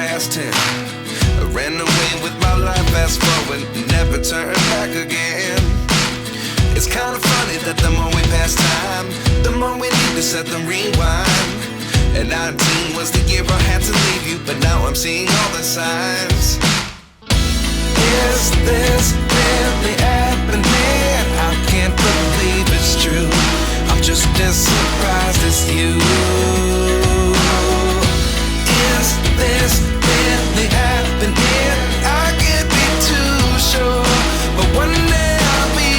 past 10. I ran away with my life, fast forward, never turn back again. It's kind of funny that the more we pass time, the more we need to set them rewind. And 19 was the year I had to leave you, but now I'm seeing all the signs. Is this really happening? I can't believe it's true. I'm just as surprised as you. Is this really happening? I can't be too sure, but one day I'll be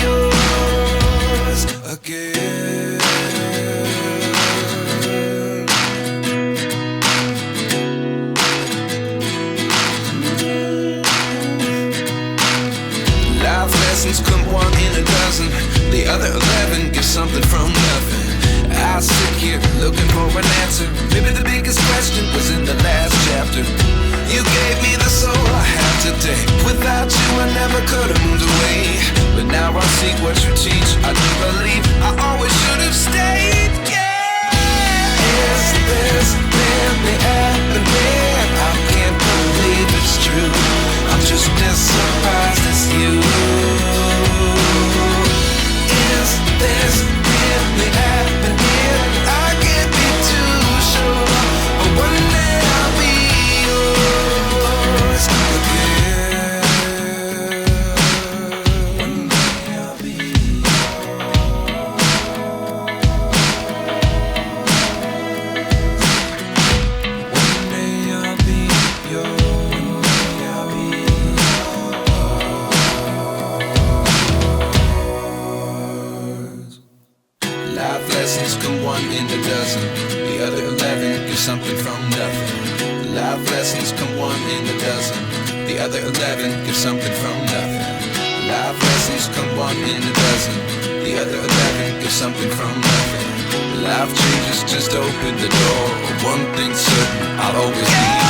yours again. Life lessons come one in a dozen. The other 11 give something from nothing. I sit here looking for an answer. Maybe the biggest question was in the last chapter. You gave me the soul I have today. Without you I never could have moved away. But now I see what you teach. I do believe I always should have stayed. Yeah. Is this really happening? I can't believe it's true. I'm just as surprised as you. Is this really happening? I can't be too sure, but one day I'll be yours again. One day I'll be yours. One day I'll be yours. Life lessons come one in a dozen. The other 11 give something from nothing. Life lessons come one in a dozen. The other 11 give something from nothing. Life lessons come one in a dozen. The other 11 give something from nothing. Life changes just open the door. One thing's certain, I'll always be